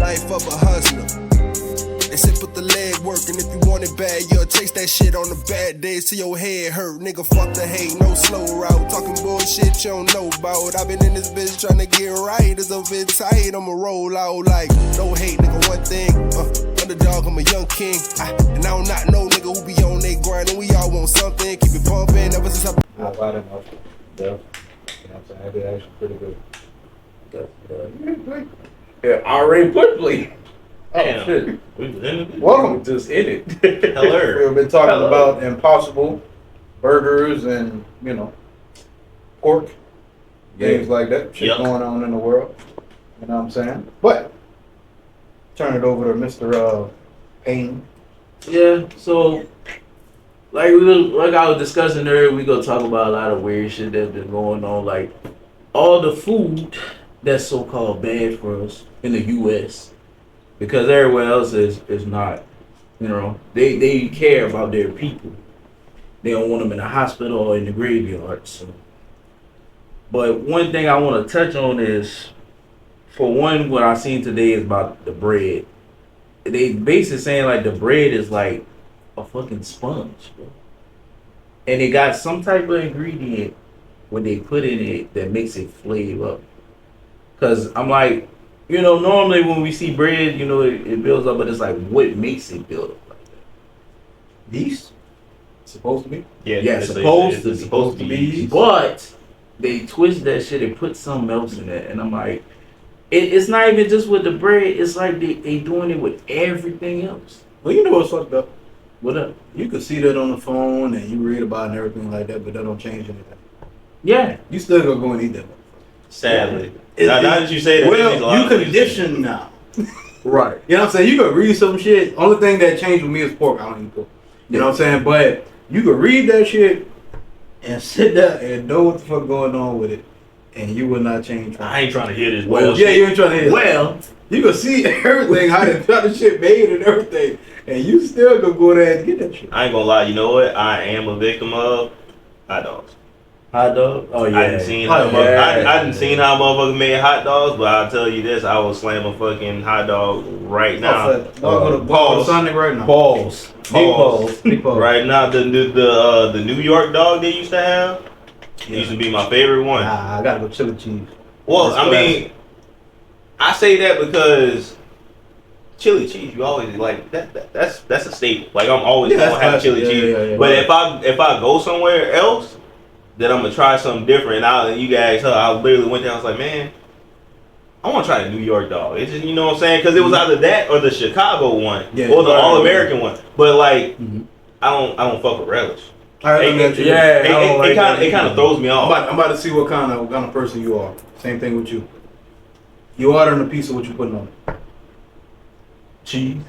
life of a hustler. They said put the leg work, and if you want it bad, you'll taste that shit on the bad days till your head hurt. Nigga, fuck the hate, no slow route. Talking bullshit you don't know about. I've been in this bitch trying to get right. It's a bit tight, I'ma roll out like no hate, nigga, one thing. Underdog, I'm a young king. And I don't not know nigga who be on they grind, and we all want something. Keep it bumping ever since Not bad enough. Yeah. You know what I'm saying? I did actually pretty good. Yeah, already put play. Oh, shit. We was in it. Welcome. Just in it. Hello. We've been talking about impossible burgers and, you know, pork, things like that. Shit going on in the world. You know what I'm saying? But, turn it over to Mr. Payne. Yeah, so like I was discussing earlier, we gonna talk about a lot of weird shit that's been going on, like all the food that's so called bad for us in the US. Because everywhere else is not, you know, they care about their people. They don't want them in the hospital or in the graveyard. So. But one thing I want to touch on is, for one, what I seen today is about the bread. They basically saying like the bread is like a fucking sponge, bro. And they got some type of ingredient when they put in it that makes it flave up. Cause I'm like, you know, normally when we see bread, you know, it builds up, but it's like, what makes it build up like that? Yeast? Supposed to be? Yeah, supposed to be yeast. But they twist that shit and put something else in it. And I'm like, it's not even just with the bread, it's like they doing it with everything else. Well, you know what's fucked up? What up? You can see that on the phone and you read about it and everything like that, but that don't change anything. Yeah. You still gonna go and eat that. Sadly. Now that you say that, well, you conditioned now. Right. You know what I'm saying? You could read some shit. Only thing that changed with me is pork. I don't eat pork. You know what I'm saying? But you could read that shit and sit there and know what the fuck going on with it, and you will not change. I ain't trying to hear this. Well, yeah, you ain't trying to hear. Well, you can see everything, how the shit made and everything, and you still gonna go there and get that shit. I ain't gonna lie. You know what? I am a victim of hot dogs. Hot dog? Oh yeah. I didn't seen how motherfuckers made hot dogs, but I'll tell you this: I will slam a fucking hot dog right now. Pause. Sonic right now. Balls. Big pause. Right now, the New York dog they used to have used to be my favorite one. Nah, I gotta go chili cheese. Well, I mean, I say that because chili cheese, you always like that. That's a staple. Like I'm always gonna have chili cheese. Yeah, but if I go somewhere else, then I'm gonna try something different. And you guys, I literally went there. I was like, man, I want to try the New York dog. It's just, you know what I'm saying? Because it was either that or the Chicago one or the All American one. But like, I don't fuck with relish. It kind of throws me off. I'm about to see what kind of person you are. Same thing with you. You ordering a piece of what you putting on it. Cheese.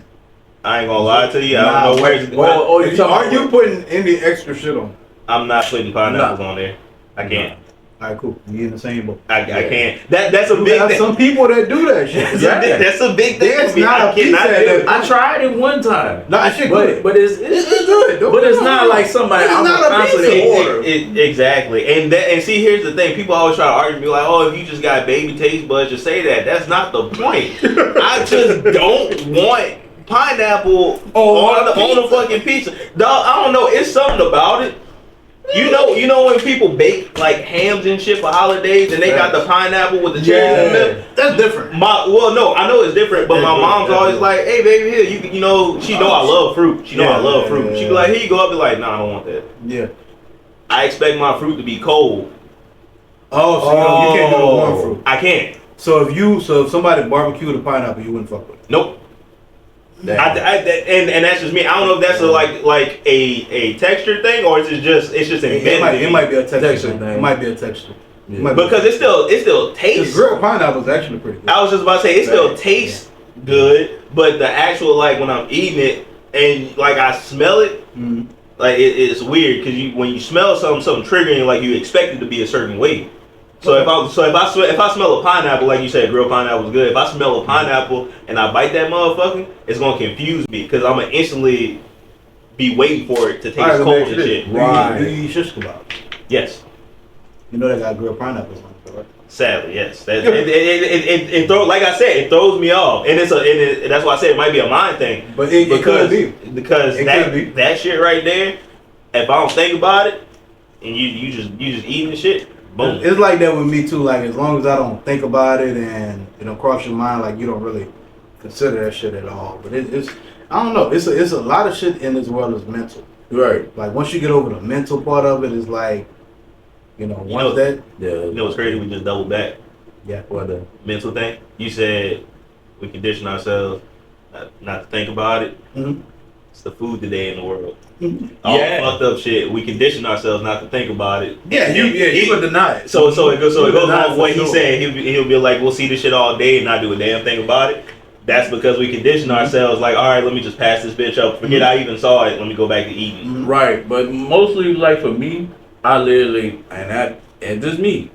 I ain't gonna lie to you. I don't know where. Are you putting any extra shit on? I'm not putting pineapples on there. I can't. All right, cool. You in the same boat. I can't. That's a big thing. Some people that do that shit. That's a big thing. That's not a pizza. I tried it one time. No, I shit good. But it's good. But it's not like somebody I'm constantly order. Exactly. And see, here's the thing. People always try to argue and be like, oh, if you just got baby taste buds, just say that. That's not the point. I just don't want pineapple on the fucking pizza. Dog, I don't know. It's something about it. You know when people bake like hams and shit for holidays and they got the pineapple with the cherries in the middle? That's different. No, I know it's different, but my mom's always like, hey baby, here, you know, she know I love fruit. She know I love fruit. She be like, here you go. I'll be like, nah, I don't want that. Yeah. I expect my fruit to be cold. Oh, so you can't do the warm fruit. I can't. So if somebody barbecued a pineapple, you wouldn't fuck with it? Nope. And that's just me. I don't know if that's like a texture thing or it's just embedded. It might be a texture thing. It might be a texture. Yeah. Because it still tastes. Grilled pineapple is actually pretty good. I was just about to say it still tastes good, but the actual like when I'm eating it and like I smell it, like it's weird because when you smell something triggering, like you expect it to be a certain way. So if I smell a pineapple, like you said, grilled pineapple is good. If I smell a pineapple and I bite that motherfucker, it's gonna confuse me because I'm gonna instantly be waiting for it to taste cold and shit. Right. Do you eat shish kebab? Yes. You know they got grilled pineapples on it, right? Sadly, yes. It throws, like I said, it throws me off, and that's why I said it might be a mind thing. But it could be. Because It could be. that shit right there, if I don't think about it, and you just eating the shit, boom. It's like that with me too. Like as long as I don't think about it and it don't cross your mind, like you don't really consider that shit at all. But it's I don't know. It's a lot of shit in this world is mental. Right. Like once you get over the mental part of it, it's like once that. You know what's crazy? We just doubled back. Yeah. For the mental thing, you said we condition ourselves not to think about it. Mm-hmm. It's the food today in the world. Mm-hmm. All the fucked up shit. We condition ourselves not to think about it. Yeah, you would deny it. So it goes on what he's sure. saying. He'll be like, we'll see this shit all day and not do a damn thing about it. That's because we condition ourselves like, all right, let me just pass this bitch up. Forget I even saw it. Let me go back to eating. Mm-hmm. Right, but mostly like for me, I literally and just me,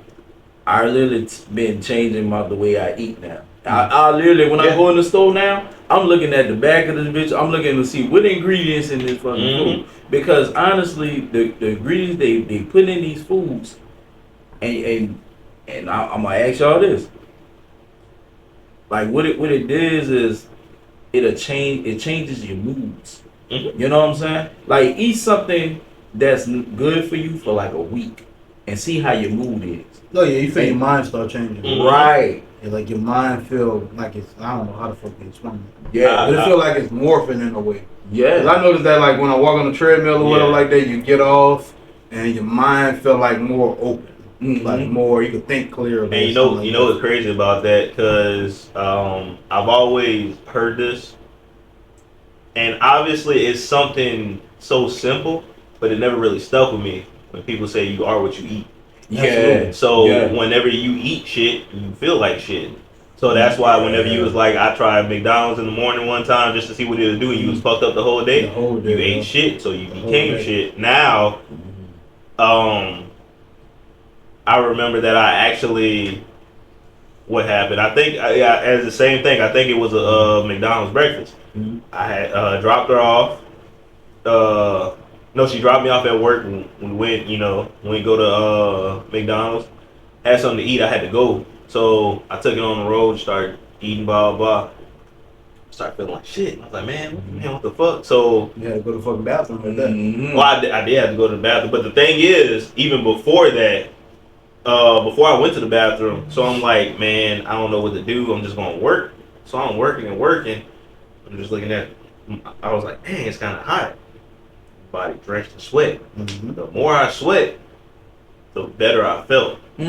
I literally been changing the way I eat now. I literally when I go in the store now, I'm looking at the back of this bitch. I'm looking to see what ingredients in this fucking food, because honestly, the ingredients they put in these foods, and I'm gonna ask y'all this. Like what it is it changes your moods. Mm-hmm. You know what I'm saying? Like eat something that's good for you for like a week and see how your mood is. No, yeah, you feel your mind start changing. Mm-hmm. Right. Yeah, like your mind feel like it's I don't know how the fuck to explain it. Yeah. But it feel like it's morphing in a way. Yeah. 'Cause I noticed that like when I walk on the treadmill or whatever Yeah. like that, you get off and your mind feel like more open. Mm-hmm. Like more, you can think clearly. And you know what's crazy about that? Because I've always heard this, and obviously it's something so simple, but it never really stuck with me. When people say you are what you eat. Yeah. So Yeah. whenever you eat shit, you feel like shit. So that's why whenever you was like, I tried McDonald's in the morning one time just to see what it would do, and you was fucked up the whole day. The whole day, you ate yeah. shit, so you The became whole day. shit. Now, I remember that I actually, what happened? I think, as the same thing. I think it was a McDonald's breakfast. Mhm. I had dropped her off. No, she dropped me off at work when we went. When we go to McDonald's, had something to eat. I had to go, so I took it on the road, started eating, blah blah. Started feeling like shit. I was like, man, what the fuck? So, You had to go to the fucking bathroom like that. Mm-hmm. well, I did have to go to the bathroom, but the thing is, even before that. Before I went to the bathroom, so I'm like, man, I don't know what to do. I'm just gonna work. So I'm working. I'm just looking at. I was like, dang, it's kind of hot. Body drenched in sweat. Mm-hmm. The more I sweat, the better I felt. Yeah,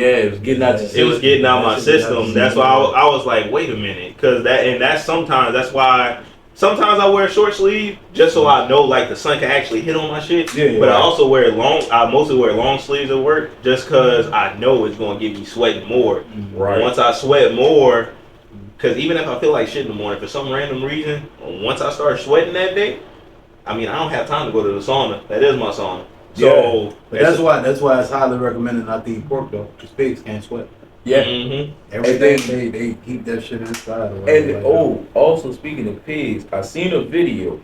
it was getting out your It was getting out my system. That's why I I was like, wait a minute, because that's sometimes that's why. Sometimes I wear a short sleeve just so I know like the sun can actually hit on my shit. Yeah, but I right. also wear I mostly wear long sleeves at work just because I know it's gonna get me sweating more. Right. Once I sweat more, because even if I feel like shit in the morning for some random reason, once I start sweating that day, I mean I don't have time to go to the sauna. That is my sauna. So But that's why it's highly recommended not to eat pork though, because pigs can't sweat. Yeah. Mm-hmm. Everything they keep that shit inside. Or And whatever, like also speaking of pigs, I seen a video.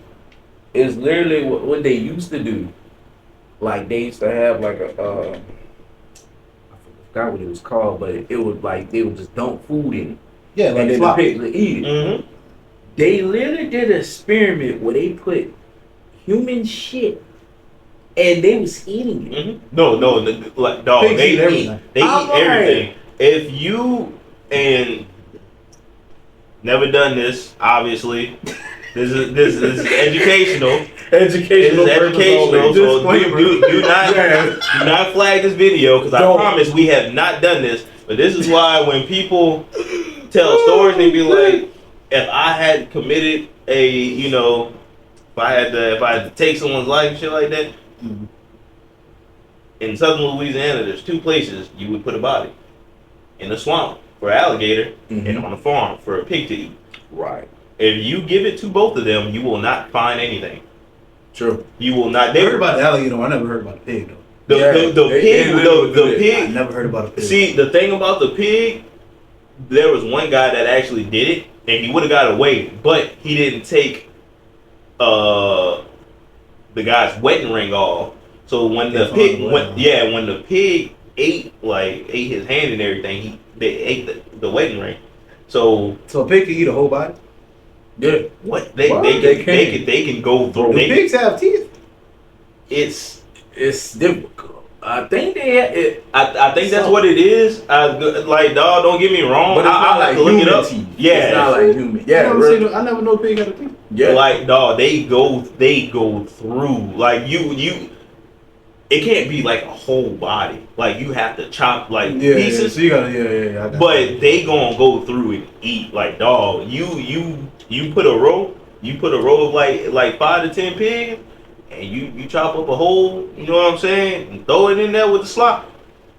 It's literally what they used to do. Like they used to have like a I forgot what it was called, but it was like they would just dump food in it. yeah, And like then slop. the pigs would eat it. Mm-hmm. They literally did an experiment where they put human shit and they was eating it. Mm-hmm. No, like dog. Pigs They eat eat everything. They I'm eat everything. If you and never done this, obviously, this is educational. Educational. It's educational. So Disclaimer. do not flag this video because I Don't. promise we have not done this. But this is why when people tell stories, they be like, if I had committed if I had to take someone's life and shit like that. Mhm. In southern Louisiana, there's two places you would put a body. In the swamp for an alligator and on a farm for a pig to eat. Right. If you give it to both of them, you will not find anything. True. You will not. I heard about the alligator. I never heard about the pig though. The I pig. never heard about a pig. See, the thing about the pig, there was one guy that actually did it, and he would have got away, but he didn't take the guy's wedding ring off. So when the pig, when the pig ate his hand and everything. They ate the wedding ring. So a pig can eat a whole body? Yeah. what They can go through. Do pigs have teeth? It's difficult. I think they. I think that's what it is. Like, dog, don't get me wrong. But it's not like human teeth. Yeah, it's not like human. Yeah, I never know a pig had a teeth. Yeah. Like, dog, they go through. Like, you. It can't be like a whole body. Like, you have to chop pieces. Yeah, so you gotta, But they gonna go through and eat. Like, dog, you put a row of like 5 to 10 pigs, and you chop up a whole, you know what I'm saying, and throw it in there with the slop,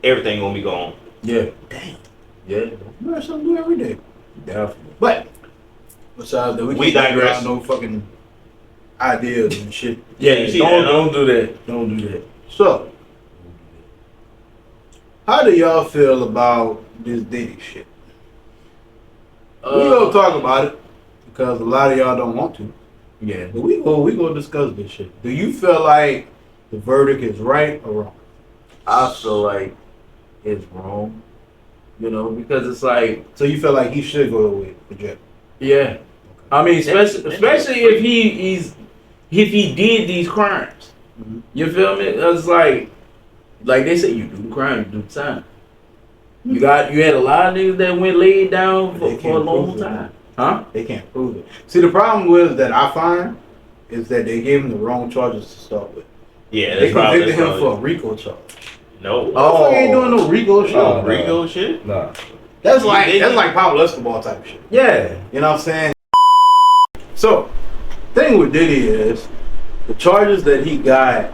everything gonna be gone. Yeah. Damn. Yeah. That's something to do every day. Definitely. But besides that, We digress. No fucking ideas and shit. Yeah, you see don't do that. Don't do that. So, how do y'all feel about this Diddy shit? We gonna talk about it because a lot of y'all don't want to. Yeah. But we gonna discuss this shit. Do you feel like the verdict is right or wrong? I feel like it's wrong. You know, because it's like, So you feel like he should go away for jail? yeah. I mean, especially if if he did these crimes. Mhm. You feel me? It's like they say, you do the crime, you do the time. You had a lot of niggas that went laid down They for a can't long prove it. time. Huh? They can't prove it. See, the problem with that I find is that they gave him the wrong charges to start with. Yeah, They that's probably convicted him for a RICO charge. No. Oh, ain't doing no RICO shit. No, Rico shit. Nah. That's You like didn't- Pablo Escobar type shit. Yeah. You know what I'm saying? So, thing with Diddy is the charges that he got,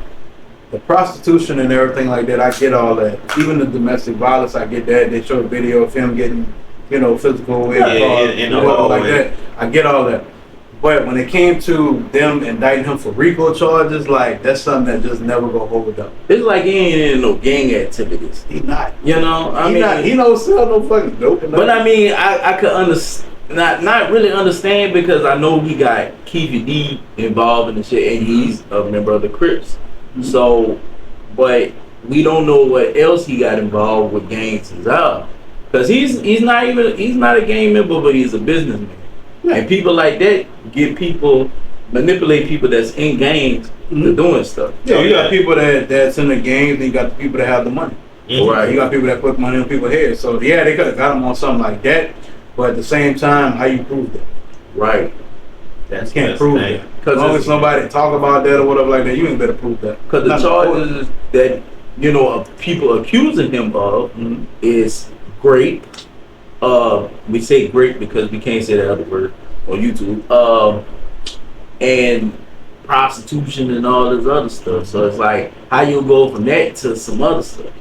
the prostitution and everything like that. I get all that. Even the domestic violence, I get that. They show a video of him getting, physical with in the hallway. like that. I get all that. But when it came to them indicting him for RICO charges, like that's something that just never go hold up. It's like he ain't in no gang activities. He not. You know? He don't sell no fucking dope. But I mean, I could understand. Not really understand because I know he got Keefy D involved in the shit and he's a member of the Crips. Mhm. So, but we don't know what else he got involved with gangs as well. Cause he's not a gang member, but he's a businessman. Yeah. And people like that manipulate people that's in gangs to doing stuff. Yeah, you got people that's in the games, and you got the people that have the money. Mhm. Right. You got people that put money in people's heads. So yeah, they could have got him on something like that. But at the same time, how you prove that? Right. You can't prove the thing. that. As long as somebody talk about that or whatever like that, you ain't better prove that. Because the Not charges that of people accusing him of is grape. We say grape because we can't say that other word on YouTube. And prostitution and all this other stuff. So it's like how you go from that to some other stuff.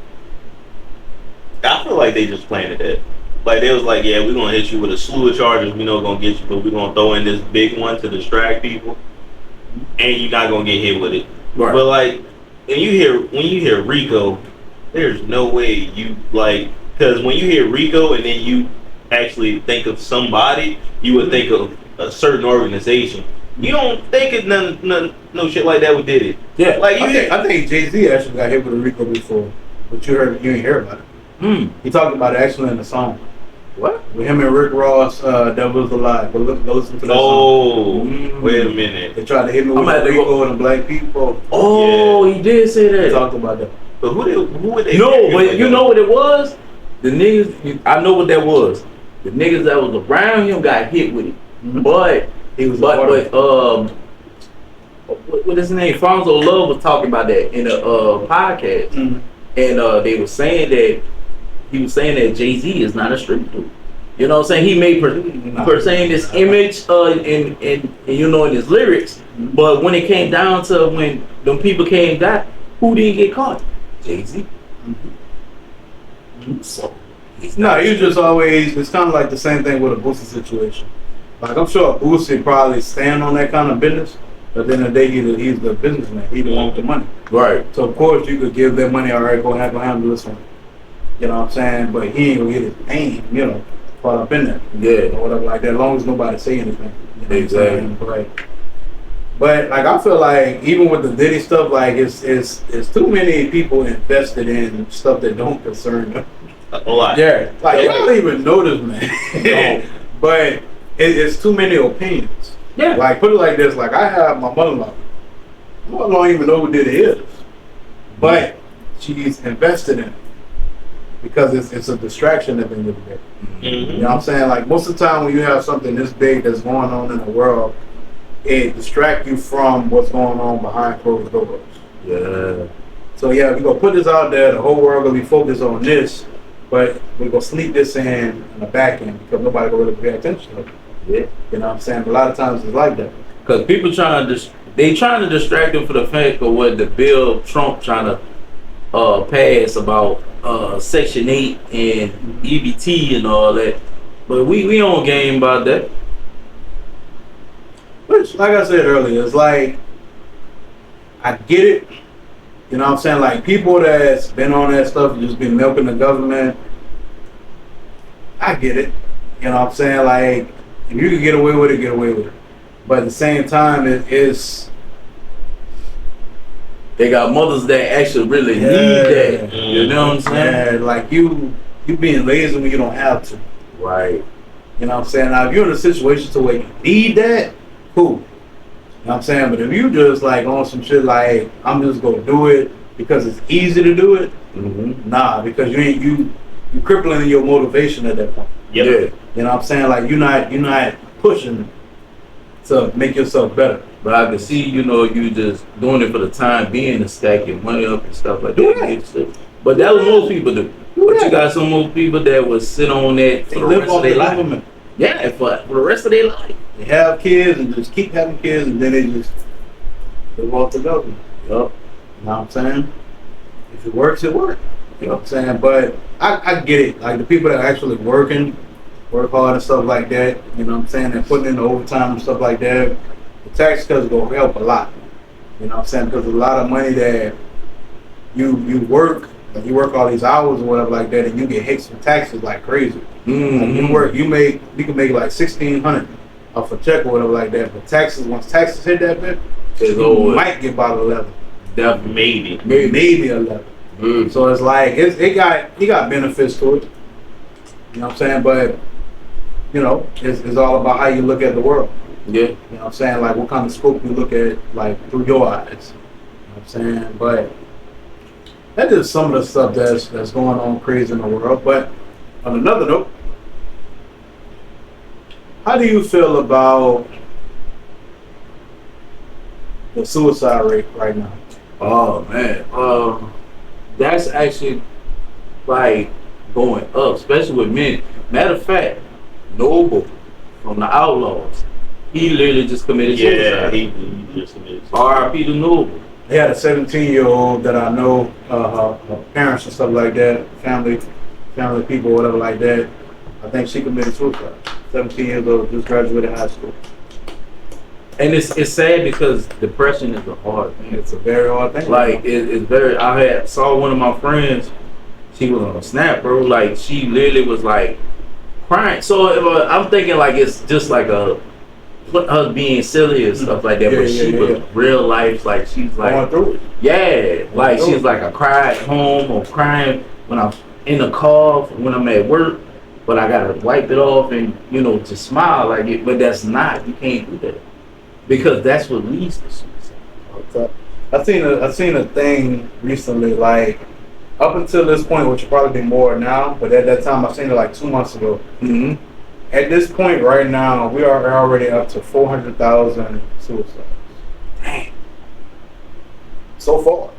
I feel like they just planted that. Like they was like, yeah, we're gonna hit you with a slew of charges. We know it's gonna get you, but we're gonna throw in this big one to distract people, and you're not gonna get hit with it. Right. But like, when you hear Rico, there's no way you because when you hear Rico and then you actually think of somebody, you would think of a certain organization. You don't think of no shit like that with Diddy. Yeah. Like I think Jay-Z actually got hit with a RICO before, but you ain't hear about it. He talked about it actually in the song. What? With him and Rick Ross, Devil's Alive. Go listen to that song. Wait a minute. They tried to hit me with RICO and the black people. Oh, he did say They that. talked about that. But who would they? No, but you know what it was? The niggas, I know what that was. The niggas that was around him got hit with it. Mhm. But He was what his name? Fonzo Love was talking about that in a podcast. Mhm. And they were saying that he was saying that Jay-Z is not a street dude. You know what I'm saying? He made per saying this image in in his lyrics, but when it came down to when them people came back, who didn't get caught? Jay-Z. So he's No, not he was just always. It's kind of like the same thing with a Boosie situation. Like I'm sure Boosie probably stand on that kind of business, but then the day he's the businessman. He don't want the money. right. So of course you could give that money. All right, go handle this one. You know what I'm saying? But he ain't gonna get his pain. Caught up in that. Yeah. Or whatever like that. As long as nobody say anything. You know what I'm Exactly. saying? But But like I feel like even with the Diddy stuff, like it's too many people invested in stuff that don't concern them. A lot. Yeah, like y'all don't even know this man. But it's too many opinions. Yeah. Like put it like this: like I have my mother-in-law. My mother-in-law don't even know who Diddy is, but she's invested in it because it's a distraction at the end of the day. Mm-hmm. You know what I'm saying? Like most of the time when you have something this big that's going on in the world, it distracts you from what's going on behind closed doors. Yeah. So yeah, we're gonna put this out there, the whole world gonna be focused on this, but we're gonna sleep this in the back end because nobody gonna really pay attention to it. Yeah. You know what I'm saying? But a lot of times it's like that. Because people trying to distract them for the fact of what the bill Trump trying to pass about Section 8 and EBT and all that. But we on game about that. Which, like I said earlier, it's like, I get it. You know what I'm saying? Like, people that's been on that stuff, just been milking the government, I get it. You know what I'm saying? Like, if you can get away with it, get away with it. But at the same time, it's... They got mothers that actually really need that. You know what I'm saying? Yeah, like, you being lazy when you don't have to. Right. You know what I'm saying? Now, if you're in a situation to where you need that, cool. You know what I'm saying? But if you just like on some shit like I'm just gonna do it because it's easy to do it, nah, because you crippling your motivation at that point. Yep. Yeah. You know what I'm saying? Like you're not pushing to make yourself better. But I can see, you just doing it for the time being to stack your money up and stuff like that. But that was most people do. But you got some more people that would sit on that for the rest of their life. Yeah, for the rest of their life. They have kids and just keep having kids and then they just live off the government. Yup. You know what I'm saying? If it works, it works. You know what I'm saying? But I get it. Like the people that are actually work hard and stuff like that, you know what I'm saying? They're putting in the overtime and stuff like that. The tax cuts going to help a lot. You know what I'm saying? Because there's a lot of money that you work, like you work all these hours or whatever like that, and you get hit some taxes like crazy. Mm-hmm. Like you can make like $1,600 off a check or whatever like that. But once taxes hit that bit, you might get about 11. Maybe 11. So it's like it got benefits to it. You know what I'm saying? But it's all about how you look at the world. Yeah. You know what I'm saying? Like what kind of scope you look at like through your eyes. You know what I'm saying? But that is some of the stuff that's going on crazy in the world. But on another note, how do you feel about the suicide rate right now? Oh man, that's actually like going up, especially with men. Matter of fact, Noble from the Outlaws, he literally just committed suicide. Yeah, he just committed suicide. R.I.P. to Noble. They had a 17-year-old that I know, her parents and stuff like that, family people, whatever like that. I think she committed suicide. 17 years old, just graduated high school. And it's sad because depression is a hard thing. It's a very hard thing. Like it's very. I saw one of my friends. She was on a snap, bro. Like she literally was like crying. So I'm thinking like it's just like her being silly and stuff like that. But she was real life. Like she's like going through it. Yeah, like she's like I cry at home or crying when I'm in the car when I'm at work. But I gotta wipe it off and just smile like it. But that's not. You can't do that. Because that's what leads to suicide. I seen a thing recently, like up until this point, which will probably be more now, but at that time I seen it like 2 months ago. Mm-hmm. At this point right now, we are already up to 400,000 suicides. Dang. So far.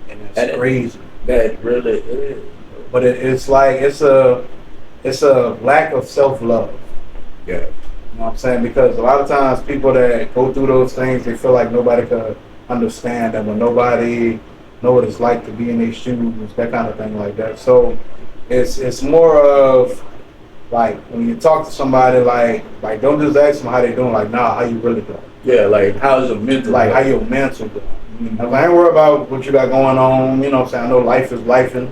And that's crazy. That really is. But it's like it's a lack of self-love. Yeah. You know what I'm saying? Because a lot of times people that go through those things, they feel like nobody could understand them or nobody know what it's like to be in their shoes, that kind of thing like that. So it's more of like when you talk to somebody like don't just ask them how they doing, like how you really doing. Yeah, like how's your mental? Like how your mental doing. Mm-hmm. I ain't worried about what you got going on, you know what I'm saying? I know life is life and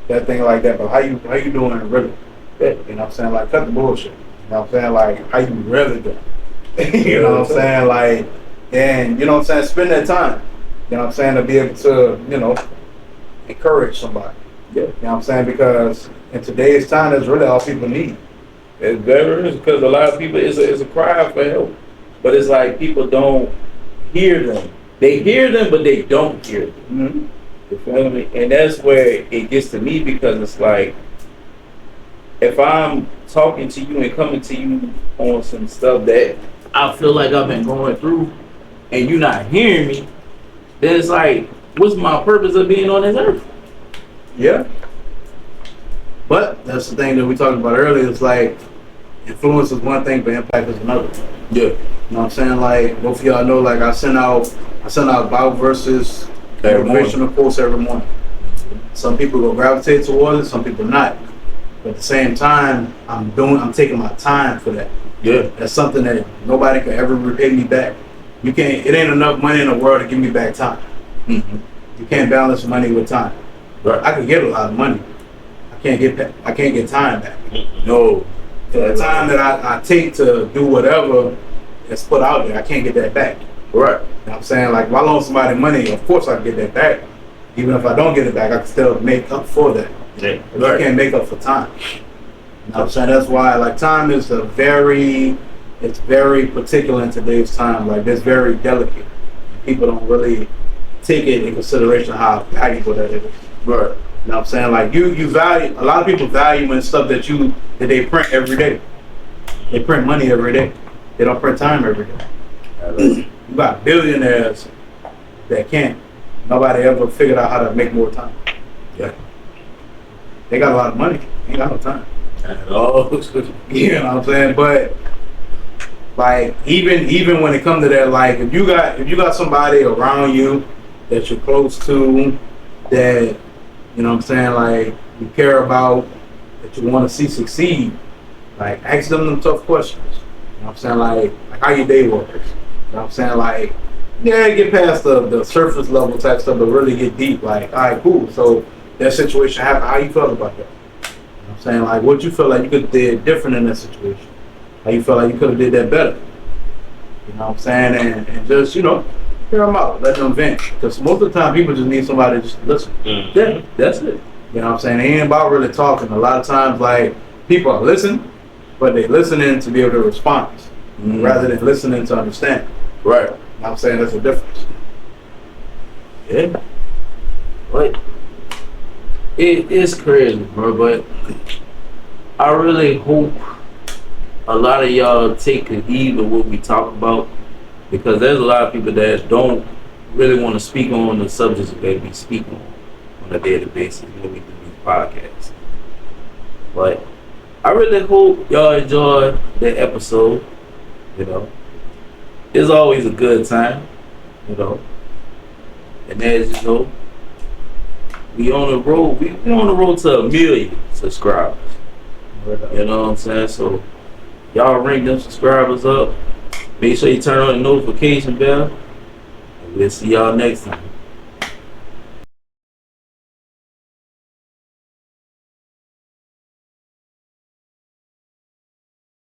that thing like that, but how you doing really? You know what I'm saying? Like cut the bullshit. know what I'm saying? Like, how you really doing? You know what I'm saying? Like, and you know what I'm saying? Spend that time. You know what I'm saying? To be able to, you know, encourage somebody. Yeah. You know what I'm saying? Because in today's time, that's really all people need. It's very because a lot of people it's a cry for help, but it's like people don't hear them. They hear them, but they don't hear them. Mm-hmm. You feel me? And that's where it gets to me because it's like if I'm talking to you and coming to you on some stuff that I feel like I've been going through, and you're not hearing me, then it's like, what's my purpose of being on this earth? Yeah. But that's the thing that we talked about earlier. It's like influence is one thing, but impact is another. Yeah. You know what I'm saying? Like both of y'all know, like I send out Bible verses, motivational quotes every morning. Some people will gravitate towards it, some people not. But at the same time, I'm taking my time for that. Yeah. That's something that nobody can ever repay me back. It ain't enough money in the world to give me back time. Mm-hmm. You can't balance money with time. Right. I could get a lot of money. I can't get time back. No. The time that I take to do whatever is put out there, I can't get that back. Right. You know what I'm saying? Like, if I loan somebody money, of course I can get that back. Even if I don't get it back, I can still make up for that. Yeah. But I can't make up for time. You know what I'm saying? That's why, like, time is it's very particular in today's time. Like, it's very delicate. People don't really take it in consideration how valuable that is. Right. You know what I'm saying? Like you value, a lot of people value in stuff that they print every day. They print money every day. They don't print time every day. You got billionaires that can't. Nobody ever figured out how to make more time. Yeah. They got a lot of money. Ain't got no time. Oh, You know what I'm saying? But like even when it comes to that, like if you got somebody around you that you're close to, that you know what I'm saying, like you care about, that you want to see succeed, like ask them tough questions. You know what I'm saying? Like how your day was. You know what I'm saying? Like, yeah, get past the surface level type stuff, but really get deep. Like, all right, cool. So that situation happened. How you felt about that? You know what I'm saying? Like, what you feel like you could have did different in that situation? How you felt like you could have did that better? You know what I'm saying? And just, you know, hear them out, let them vent. Because most of the time, people just need somebody to just listen. Mm-hmm. yeah, that's it. You know what I'm saying? It ain't about really talking. A lot of times, like, people are listening, but they listening to be able to respond rather than listening to understand. Right. You know what I'm saying? That's a difference. Yeah. Like, it's crazy, bro, but I really hope a lot of y'all take heed of what we talk about, because there's a lot of people that don't really want to speak on the subjects that we speak on a daily basis when we do these podcasts. But I really hope y'all enjoy the episode. You know, it's always a good time. You know, and as you know, we on the road. We on the road to 1 million subscribers. You know what I'm saying? So y'all ring them subscribers up. Make sure you turn on the notification bell. And we'll see y'all next time.